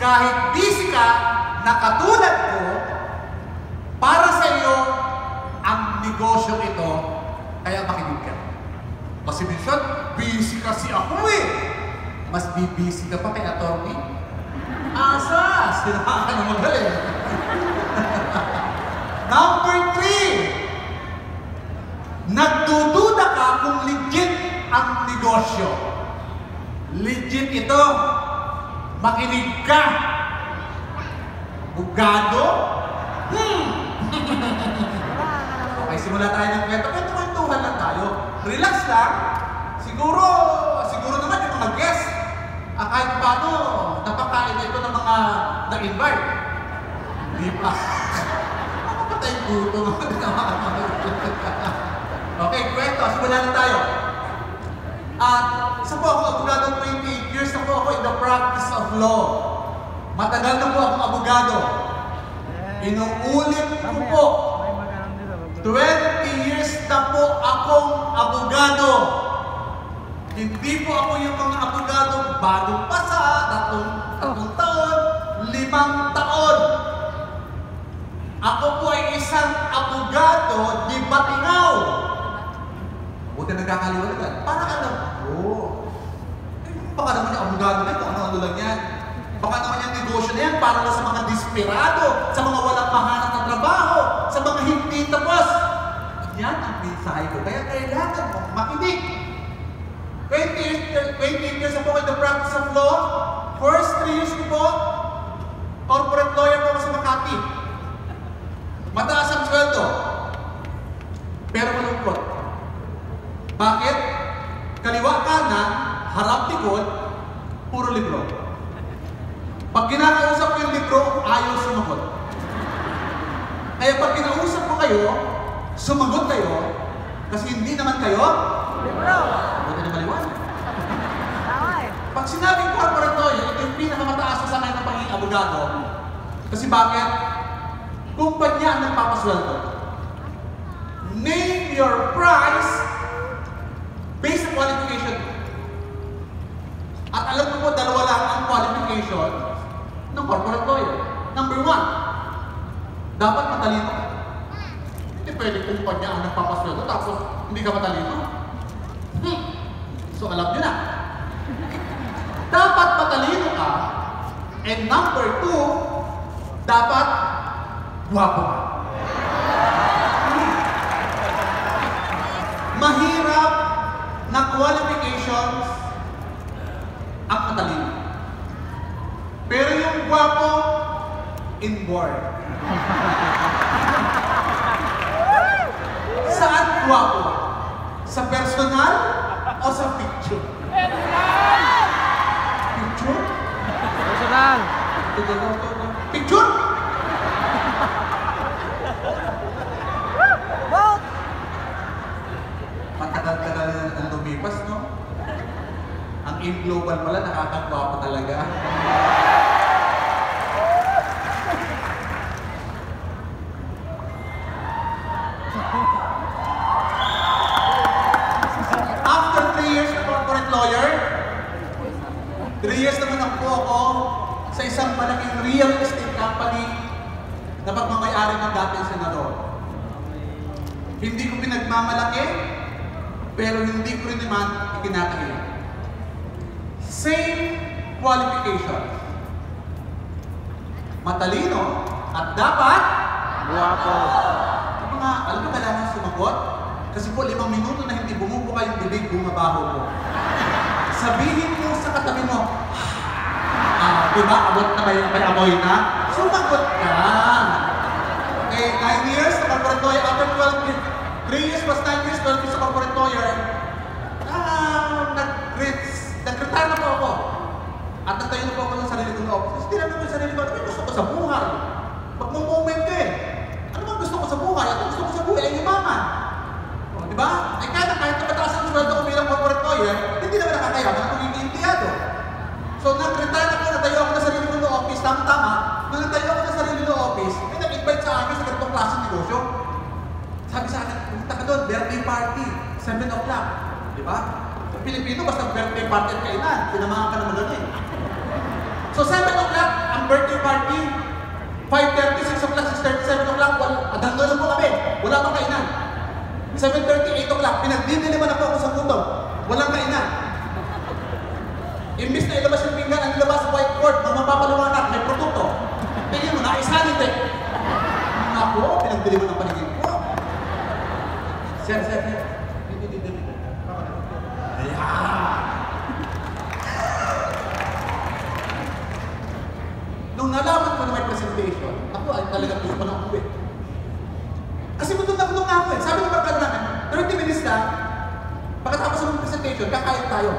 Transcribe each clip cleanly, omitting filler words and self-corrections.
kahit busy ka, na katulad ko, para sa iyo, ang negosyo ito, kaya makinig ka. Kasi minsan, busy kasi ako eh. Mas busy ka pa kay attorney? Asas! Tinaka ka na magaling. Number 3, nagdududa ka kung legit ang negosyo. Legit ito. Makinig ka. Bugado? Okay, simula tayo ng kwento. Kwentuhan lang tayo. Relax lang. Siguro naman yung mga guest, kahit paano, napakain ito ng mga na-invite. Hindi pa. Nakapatay guto. Okay, kwento. Simula na tayo. At isa po ako, abogado, 28 years na po ako in the practice of law. Matagal na po akong abogado. Inuulit ko po, 20 years na po akong abogado. Hindi po ako yung mga abogado bagong pasa, tatlong taon, 5 taon. Ako po ay isang abogado di Batingaw. Buti nagkakaliwanagan. Para alam ko. Baka naman yung abogado na ito, ano lang yan. Baka naman yung negosyo na yan para lang sa mga desperado, sa mga walang mahanap na trabaho, sa mga hindi tapos. Yan ang mensahe ko. Kaya kailangan mo makinig. 28 years ako in the practice of law. First 3 years ko po, corporate lawyer po ako sa Makati. Mataas ang sweldo. Pero malungkot. Bakit? Kaliwa kanan, harap likod, puro libro. Pag kinakausap ko yung libro, ayaw sumagot. Kaya pag kinausap ko kayo, sumagot kayo, kasi hindi naman kayo, libro. Buti na maliwanag. Pag sinabing corporate lawyer, ito yung pinakamataas na sanay ng pagiging abogado. Kasi bakit? Kumpanya ang nagpapasweldo. Name your price based on qualification. At alam mo po, dalawa lang ang qualification ng corporate lawyer. Number 1, dapat matalino. Hindi pwede kumpanya ang nagpapasweldo tapos hindi ka matalino. So alam nyo na. Dapat matalino ka. And number 2, dapat guwapo ka. Mahirap na qualifications ang matalino. Pero yung guwapo, inborn. Saan guwapo? Sa personal o sa picture? Picture? Personal. Picture? Matagal-tagal ang lumipas, no? Ang in-global pala, nakakagwapo talaga. After 3 years na corporate lawyer, 3 years naman po ako sa isang malaking real estate company na pagmamayari ng dating senador. Hindi ko pinagmamalaki, pero hindi ko rin naman ikinakahiya. Same qualifications. Matalino at dapat Guwapo. mga, alam mo, kailangan sumagot. Kasi po, 5 minuto na hindi bumubuka yung bibig, bumabaho po. Sabihin mo sa katabi mo, diba, abot na may amoy na? Sumagot ka. Okay, 9 years sa corporate lawyer, after 12 years, 3 years plus 9 years, 12 years sa corporate lawyer, nag-retire na po ako. At nagtayo na po ako ng sarili kong office. Tinanong ko yung sarili ko, ano yung gusto ko sa buhay? Pag moment ka eh, ano bang gusto ko sa buhay? At gusto ko sa buhay ay yumaman. O, diba? Ay kahit na mataas ang sweldo ko bilang corporate lawyer, hindi naman nakakayaman ang magiging empleyado. So nag-retire ako, natayo ako ng sarili kong office, tama-tama. Nung natayo ako ng sarili kong office, may nag-invite sa akin sa ganitong klaseng negosyo. Sabi sa akin, pumunta ka doon, birthday party, 7 o'clock. Diba? Sa Pilipino, basta birthday party at kainan, pinamahan ka naman doon eh. So 7 o'clock, ang birthday party. 5:30, 6 o'clock, 6:30, 7 o'clock, adanggalan po kami. Wala pang kainan. 7:30, 8 o'clock, pinagdidiliman na po ako sa gutom. Walang kainan. Imbis na ilabas yung pinggan, ang ilabas whiteboard, mapapaliwanag, may produkto. Tingin mo, naisanite. Ako, pinagdiliman ng panigin ko. Sir. Ayan. Nung nalaman ko na may presentation, ako ay talagang gusto ko na umuwi. Kasi gutom na ako eh. Sabi ng barkada namin, 30 minutes na, pagkatapos ng presentation, kakain tayo.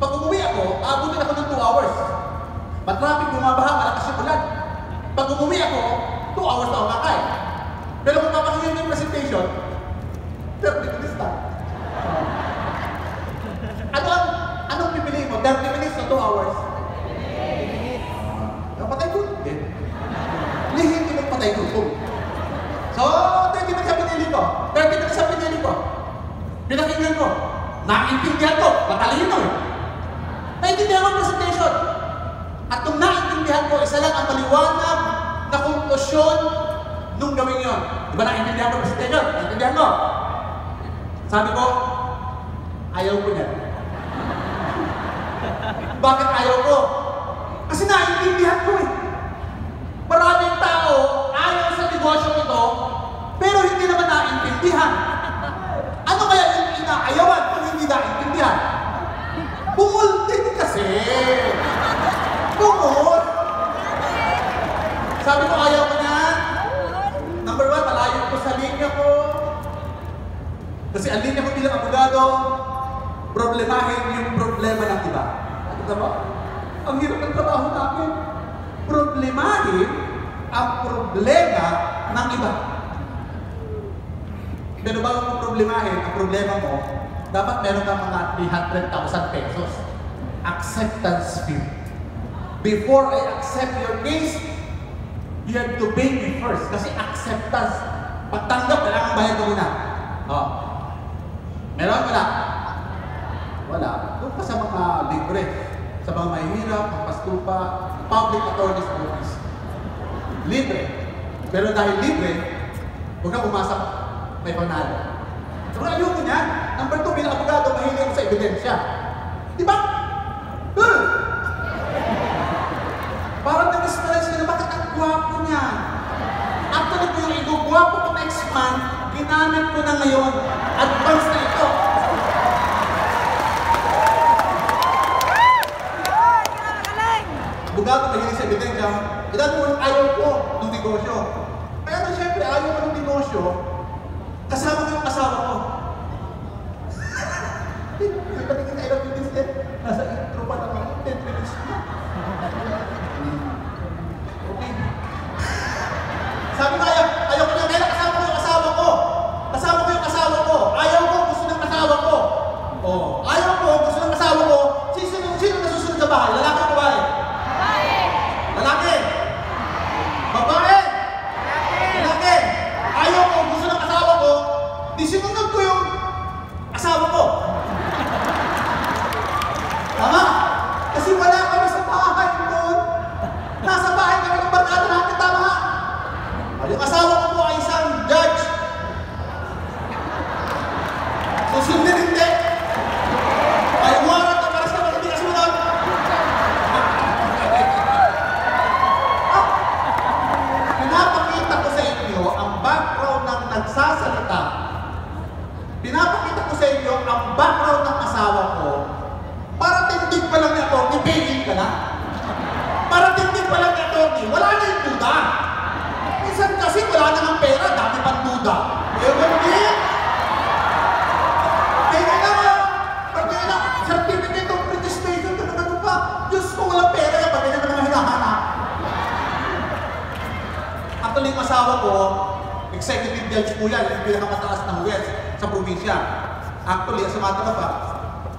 Pag umuwi ako, aabutin ako ng 2 hours. Matraffic, bumabaha, malakas yung ulan. Pag umuwi ako, 2 hours na ako kakain. Pero kung papakinggan yung presentation, 30 minutes na. Anong pipiliin mo? 30 minutes o 2 hours? Patay gutom din. Lihin din ang patay gutom. So, 30 minutes ang pinili ko. 30 minutes ang pinili ko. Pinakinggan ko. Naintindihan ko. Matalino eh. Naintindihan ko ang presentation. At nung naintindihan ko, isa lang ang maliwanag na konklusyon nung gawin yun. Diba naintindihan ko ang presentation? Naintindihan ko. Sabi ko, ayaw ko niyan. Bakit ayaw ko? Kasi naintindihan ko eh. Maraming tao ayaw sa negosyo ito, pero hindi naman naintindihan. Ano kaya yung inaayawan kung hindi naintindihan? Bungol din kasi. Bungol. Sabi ko, ayaw ko niyan. Number 1, malayo ko sa linya ko. Kasi ang linya ko bilang abogado, problemahin yung problema ng iba. Ano ba? Ang hirap ng trabaho namin. Problemahin ang problema ng iba. Pero bago mo problemahin ang problema mo, dapat meron kang mga 300,000 pesos. Acceptance fee. Before I accept your case, you have to pay me first. Kasi acceptance. Pagtanggap, kailangan bayad ko muna. Oh. Meron? Wala? Wala. Doon ka sa mga libre. Sa mga mahihirap, mga pastupa, public attorney's office. Libre. Pero dahil libre, huwag kang umasa may panalo. So ayoko niyan. Number 2, bilang abogado, mahilig ako sa ebidensya. Di ba? Parang nag-stress ka na, bakit ang gwapo niya? Actually, kung yung igugwapo ko next month, ginamit ko na ngayon. Advance na ito. Abogado, mahilig sa ebidensya. Ilan mo ayaw ko ng negosyo. Kaya na syempre, ayaw ko ng negosyo, kasama ko yung asawa ko. Yung patingin na ilang minutes din, nasa intro pa naman, 10 minutes na. Okay. Sabi ko, ayaw ko na, kaya kasama ko yung asawa ko. Kasama ko yung asawa ko. Ayaw ko, gusto ng asawa ko. Oh, ayaw ko, gusto ng asawa ko. Sino nasusunod sa bahay? Lalaki o babae? Lalaki! Babae! Lalaki! Ayaw ko, gusto ng asawa ko, di sinunod ko yung asawa ko. Tama? Kasi wala kami sa bahay doon. Nasa bahay kami ng barkada natin, tama? Yung asawa ko po ay isang judge. Susundin hindi. Ay warrant na para sa mga hindi kasunod. Pinapakita ko sa inyo ang background ng nagsasalita. Pinapakita ko sa inyo ang background ng asawa ko. Para tindig pa lang ni attorney, paying ka na. Para tindig pa lang ni attorney, wala na yung duda. Minsan kasi wala na ng pera, dami pang duda. Ewan din. Kaya naman, pag kaya na, certificate of registration, ano pa? Diyos ko, walang pera, yan, pag ganyan naman hinahanap. Actually, yung asawa ko, executive judge po yan, yung pinakamataas ng West sa probinsya. Actually, as a matter of fact,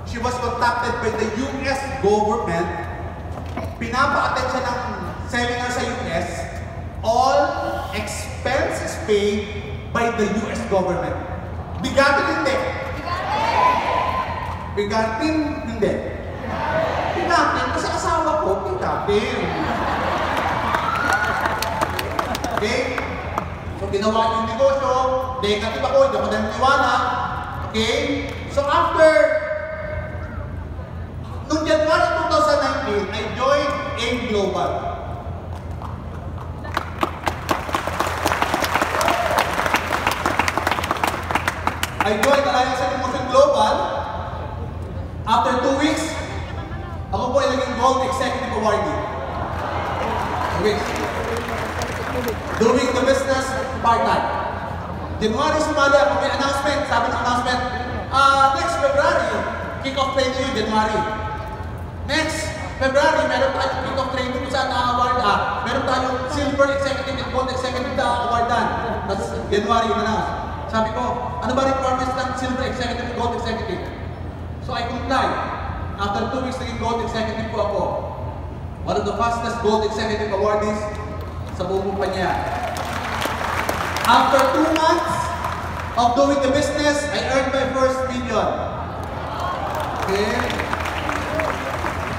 she was contacted by the US government. Pinapa-attend siya ng seminar sa US. All expenses paid by the US government. Bigatin hindi. Bigatin hindi. Bigatin kasi asawa ko, bigatin. ginawa yung negosyo, negative ako, hindi ako naniniwala. Okay? So after, noong January 2019, I joined AIM Global. I joined Alliance and Emotion Global. After 2 weeks, ako po ay naging Gold Executive Awardee. 2 weeks. Doing the business part-time. January, sumali ako, may announcement. Sabi ng announcement, next February, kick-off training yun, January. Next February, meron tayong kick-off training kung saan na-award meron tayong Silver Executive and Gold Executive na awardan. That's January yung announce. Sabi ko, ano ba requirements ng Silver Executive and Gold Executive? So I complied. After 2 weeks, naging Gold Executive po ako. One of the fastest Gold Executive awardees sa buong kumpanya. After 2 months of doing the business, I earned my first million. Okay?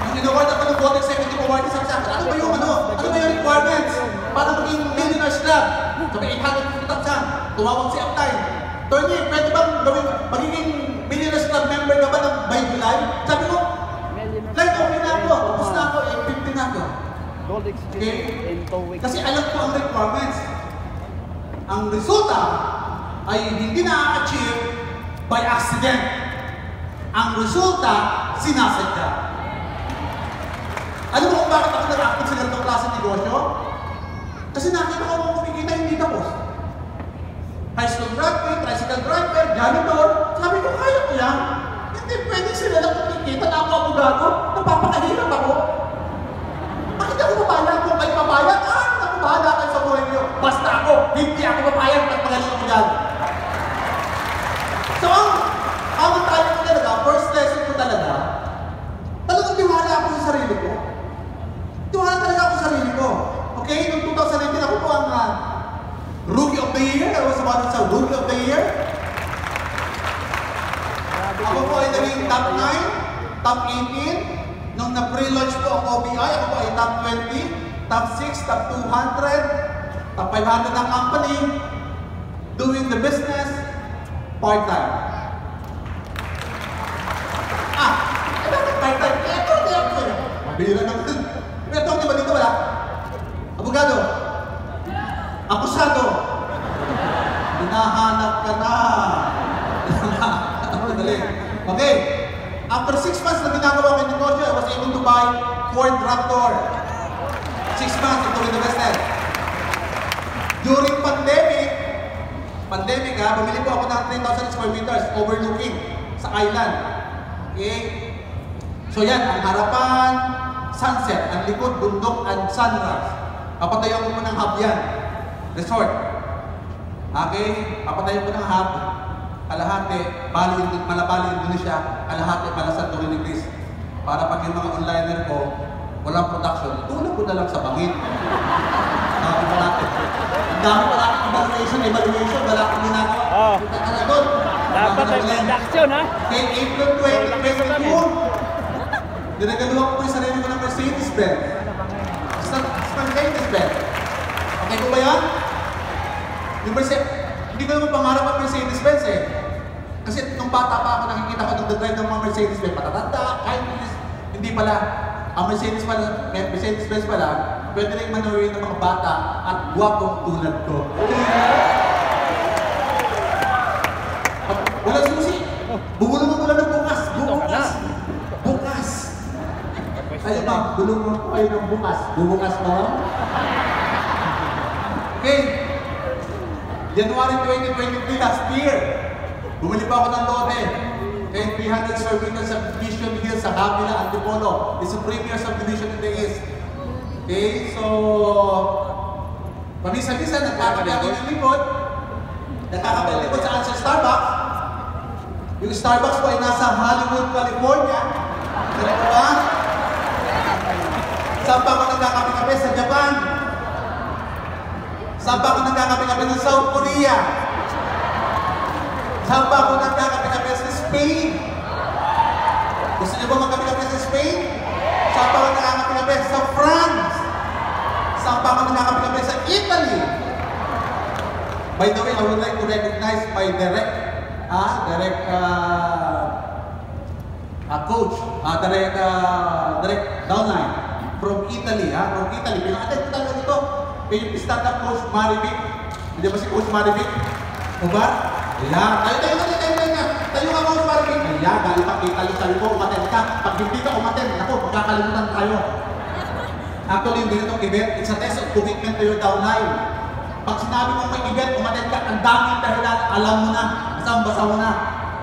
Nung in-award ako ng Gold Executive Award, sabi sa akin, ano ba yung requirements para maging Millionaires Club? Sabi, 850,000. Tumawag si Uptime. Tony, pwede bang magiging Millionaires Club member ka ba by July? Sabi ko, like, okay na ako. Tapos na ako, 850 na ako. Okay? Kasi alam ko ang requirements. Ang resulta ay hindi na-achieve by accident. Ang resulta, sinasadya. Alam mo kung bakit ako nag-active sa ganitong klase ng negosyo? Kasi nakita ko kung kumikita hindi tapos. High school graduate, tricycle driver, janitor. Sabi ko, kaya ko yan. Hindi pwede sila lang kumikita na ako abogado. Napapakahirap ako. Bakit ako papayag? Kung kayo papayag, ako bahala kayo sa buhay niyo. Basta ako, hindi ako papayag at magaling ako dyan. So, ang tayo ko talaga, first lesson ko talaga, talagang tiwala ako sa sarili ko. Tiwala talaga ako sa sarili ko. Okay, noong 2019 ako po ang Rookie of the Year. I was about sa Rookie of the Year. Ako po ay naging top 9, top 18. Nung na-pre-launch po ang OBI, ako po ay top 20, top 6, top 200, top 500 ng company, doing the business part-time. Bakit part-time? Ito, hindi ako. Mabira naman. Ito, di ba dito wala? Abogado. Akusado. Hinahanap ka na. Okay. After 6 months na ginagawa ko yung negosyo, I was able to buy Ford Raptor. 6 months into the business. During pandemic, bumili po ako ng 3,000 square meters overlooking sa island. Okay? So yan, ang harapan, sunset, ang likod, bundok, and sunrise. Papatayan ko po ng hub yan. Resort. Okay? Papatayan ko ng hub. Kalahati, Malabali, Indonesia. Kalahati, Malasan, Turin, Greece. Para pag yung mga onliner ko, walang production, tulad ko na lang sa bangin. Sabi pa natin. Ang dami pa natin evaluation, wala akong ginagawa. Punta ka na doon. Dapat ay production, ha? Okay, April 2022, dinagaluhan ko po yung sarili ko ng Mercedes-Benz. Sa Mercedes-Benz. Okay po ba yan? Yung hindi ko naman pangarap ang Mercedes-Benz eh. Kasi nung bata pa ako, nakikita ko nung drive ng mga Mercedes-Benz, patatanda, kahit hindi pala. Ang Mercedes-Benz pala, pwede rin manuwi ng mga bata at guwapong tulad ko. Wala susi. Bubulong mo mula ng bukas. Bukas. Ayun ba, bulong mo kayo ng bukas. Bubukas mo. Okay. January 2023 last year, bumili pa ako ng lote. And 300 square meters subdivision here sa Havila, Antipolo. It's a premier subdivision in the East. Okay, so pamisa-misa nagkakabili ng likod. Nagkakabili ng likod saan sa Starbucks. Yung Starbucks po ay nasa Hollywood, California. Ano ba? Saan pa ako nagkakape-kape? Sa Japan. Saan pa ako nagkakape-kape ng South Korea? Saan pa ako nagkakape-kape sa Spain? Gusto niyo ba magkape-kape sa Spain? Saan pa ako nagkakape-kape sa France? Saan pa ako nagkakape-kape sa Italy? By the way, I would like to recognize my direct coach, direct downline from Italy, from Italy. Pinaka-attend ko talaga dito. Yung stand-up coach Marivic. Hindi ba si Coach Marivic? Ubar? Ayan. Tayo nga Coach Marivic. Ayan, galing pang Italy. Sabi ko, umattend ka. Pag hindi ka umattend, ako, magkakalimutan tayo. Actually, hindi na itong event. It's a test of commitment to your downline. Pag sinabi mong may event, umattend ka, ang daming dahilan, alam mo na, basa mo na.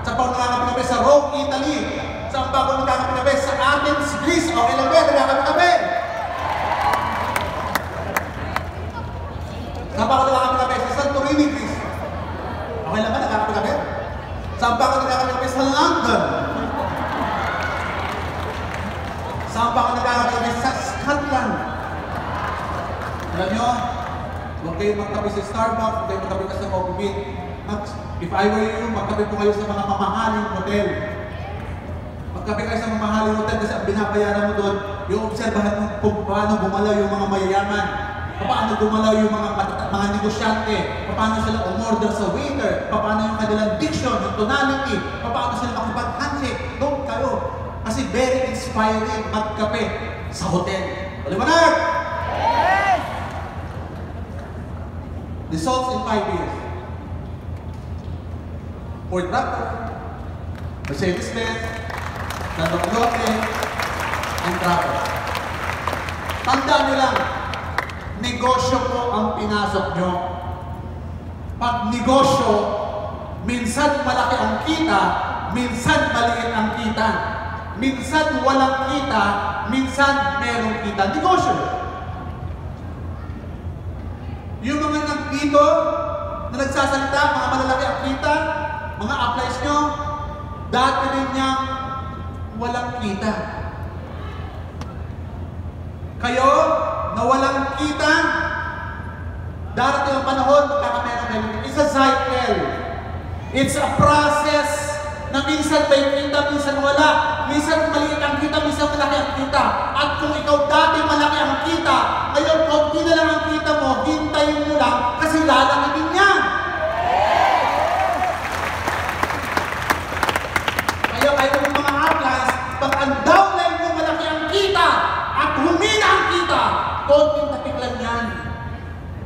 Sa pag nakakapinabi sa Rome, Italy, sa bago nakakapinabi sa Athens, Greece, okay lang ba? Nakakapinabi! Sa bago nakakapinabi sa Santorini, Greece, okay lang ba? Nakakapinabi? Sa bago nakakapinabi sa London, sa bago nakakapinabi sa Scotland. Alam nyo, huwag kayo magkape sa Starbucks, huwag kayo magkape ka sa Coffee Bean. If I were you, magkape po kayo sa mga mamahaling hotel. Magkape kayo sa mamahaling hotel kasi ang binabayaran mo doon, yung obserbahan mo kung paano gumalaw yung mga mayayaman, paano gumalaw yung mga negosyante, paano sila umorder sa waiter, paano yung kanilang diction, yung tonality, paano sila makipag-handshake. Doon kayo. Kasi very inspiring magkape sa hotel. Paliwanag! Results in 5 years. Ford Raptor, Mercedes-Benz, Nandokote, and Travel. Tandaan nyo lang, negosyo po ang pinasok nyo. Pag negosyo, minsan malaki ang kita, minsan maliit ang kita. Minsan walang kita, minsan merong kita. Negosyo. Yung mga nagdito na nagsasalita, mga malalaki ang kita, mga applies nyo, dati rin niyang walang kita. Kayo, na walang kita, darating ang panahon, magkakameron kayo. It's a cycle. It's a process na minsan may kita, minsan wala. Minsan maliit ang kita, minsan malaki ang kita. At kung ikaw dati malaki ang kita, ngayon konti na lang ang kita mo, hintayin mo lang kasi lalaki din yan. Kaya kayo ng mga uplands, pag ang downline mo malaki ang kita at humina ang kita, konting tapik lang yan.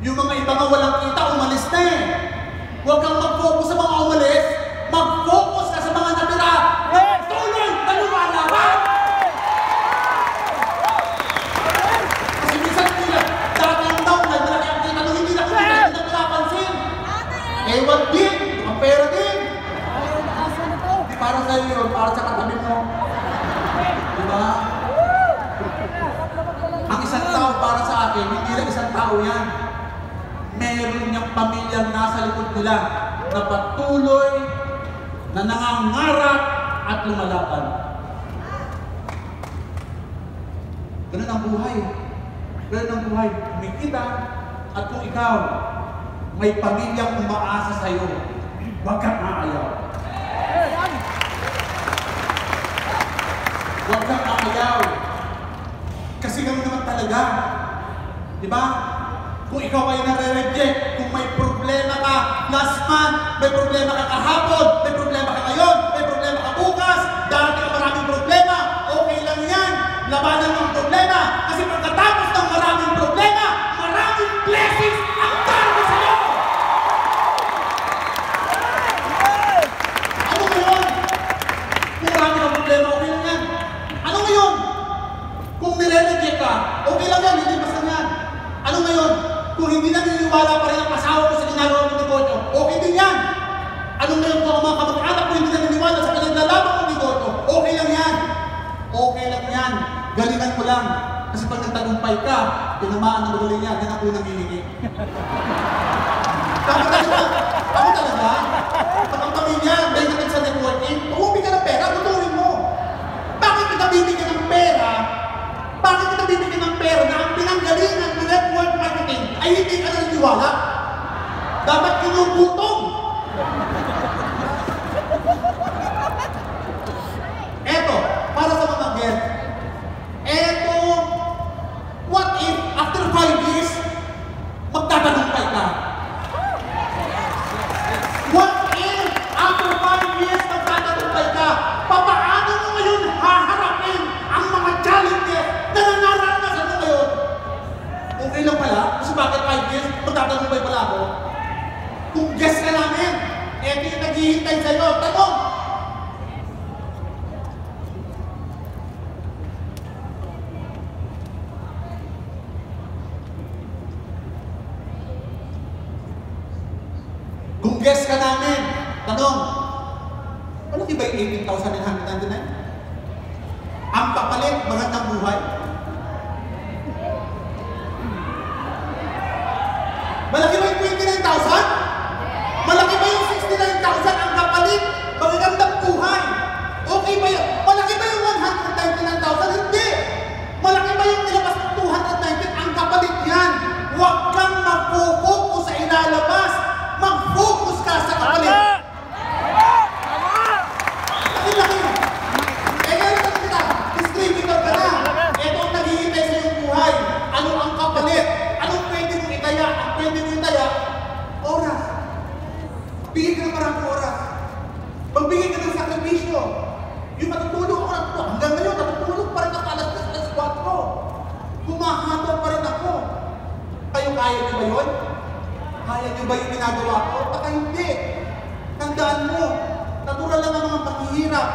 Yung mga iba nga walang kita, umalis na eh. Huwag kang mag-focus sa mga umalis, mag-focus ka sa mga natira. Tuloy na lumalaban! Kasi minsan nila, dati ang downline, malaki ang kita, nung hindi na kumita, hindi na pinapansin. Ewan din, ang pera din. Hindi para sa'yo yun, para sa katabi mo. Diba? Ang isang tao para sa akin, hindi lang isang tao yan. Meron niyang pamilyang nasa likod nila na patuloy na nangangarap at lumalaban. Ganun ang buhay. Ganun ang buhay. Kumikita at kung ikaw may pamilyang umaasa sa iyo, huwag kang aayaw. Huwag kang aayaw. Kasi ganun naman talaga. Diba? Kung ikaw ay nare-reject, kung may problema ka last month, may problema ka kahapon, may problema ka ngayon, may problema ka bukas, darating ang maraming problema, okay lang yan. Labanan mo ang problema. Kasi pagkatapos ng maraming problema, maraming blessings ang darating sa iyo. Ano ngayon? Kung marami kang problema, okay lang yan. Ano ngayon? Kung nire-reject ka, okay lang yan, hindi basta yan. Ano ngayon? Kung hindi na niniwala pa rin ang asawa mo sa ginagawa ng negosyo, okay din yan. Ano ngayon kung ang mga kamag-anak mo hindi na niniwala sa pinaglalaban ng negosyo, okay lang yan. Okay lang yan. Galingan mo lang. Kasi pag nagtagumpay ka, tinamaan ng galing yan, yan ang unang hihingi. Ako talaga, pag ang pamilya, dahil natin sa networking, umuwi ka ng pera, tutuloy mo. Bakit kita bibigyan ng pera? Bakit kita bibigyan ng pera na ang pinanggalingan ng network marketing ay hindi ka naniniwala? Dapat kinubutong. Eto, para sa mga guest. Eto, what if after 5 years, magtatagumpay ka? naghihintay sa'yo. Tanong! Kung guest ka namin, tanong, malaki ba yung 18,999? Ang papalit, magandang buhay? Malaki ba yung 29,000? Malaki ba yung 69,000 ang kapalit? Magandang buhay? Okay ba yun? Malaki ba yung 199,000? Hindi! Malaki ba yung nilabas ng 219? Ang kapalit yan! Huwag kang mag-focus sa ilalabas! Mag-focus ka sa kapalit! Laki-laki! Eh ngayon na kita, distributor ka na! Ito ang naghihintay sa iyong buhay. Ano ang kapalit? Anong pwede mong itaya? Ang pwede mong itaya? Oras. Bigyan ka ng maraming oras. Magbigay ka ng sakripisyo. Yung matutulog ako na hanggang ngayon, natutulog pa rin ako alas 4. Kumahatot pa rin ako. Kayo kaya niyo ba yun? Kaya niyo ba yung ginagawa ko? Baka hindi. Tandaan mo, natural lang ang mga paghihirap.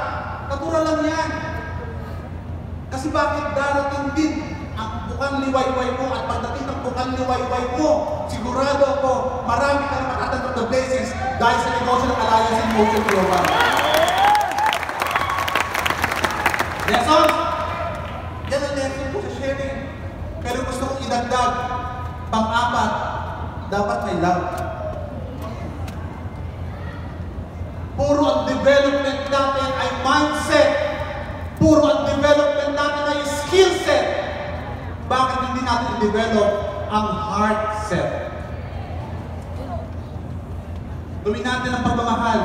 Natural lang yan. Kasi bakit darating din ang bukang liwayway mo at pagdating ng bukang liwayway mo, sigurado ako, marami kang matatanggap na blessings dahil sa negosyo ng Alliance in Motion Global. Lesson? Yan ang lesson ko sa sharing. Pero gusto kong idagdag, pang-apat, dapat may love. Puro ang development natin ay mindset. Puro ang development natin ay skill set. Bakit hindi natin i-develop ang heart set? Gawin natin ang pagmamahal.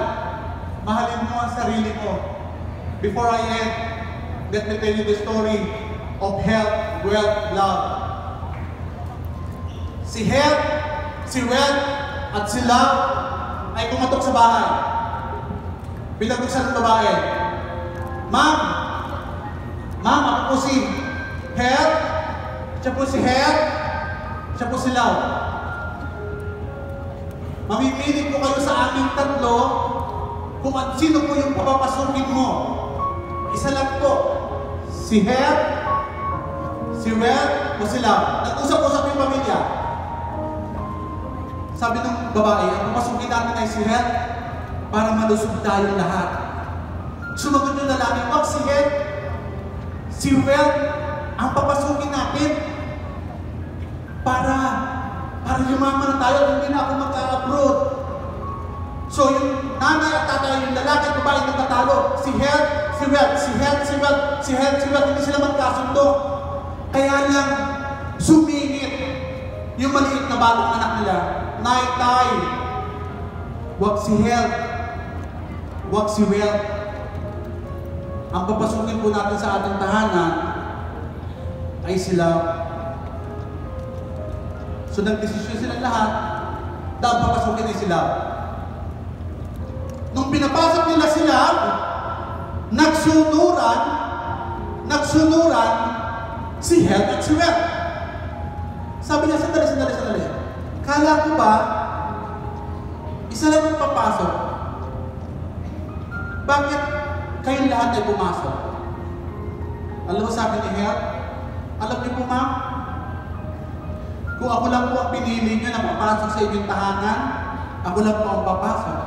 Mahalin mo ang sarili mo. Before I end, let me tell you the story of health, wealth, love. Si health, si wealth, at si love ay kumatok sa bahay. Pinag-usan ng babae. Ma'am, ako po si health, siya po si health, siya po si love. Mamimili po kayo sa aming tatlo kung sino po yung papapasukin mo. Isa lang po, si health, si wealth, o si love. Nag-usap-usap yung pamilya. Sabi ng babae, ang papasukin natin ay si health para malusog tayong lahat. Sumagot yung lalaki, wag si health, si wealth, ang papasukin natin para yumaman na tayo at hindi na ako magka-abroad. So yung nanay at tatay, yung lalaki at babae nagtatalo, si health, si wealth, si health, si wealth, si health, si wealth, hindi sila magkasundo. Kaya lang sumingit yung maliit na bagong anak nila. Nay, tay, wag si health, wag si wealth. Ang papasukin po natin sa ating tahanan ay sila. So nagdesisyon sila lahat, dahil papasukin ay sila. Nung pinapasok nila sila, nagsunuran si health at si wealth. Sabi niya, sandali. Kala ko ba, isa lang ang papasok? Bakit kayong lahat ay pumasok? Alam mo sa akin ni health? Alam niyo po ma'am, kung ako lang po ang pinili niyo na papasok sa inyong tahanan, ako lang po ang papasok.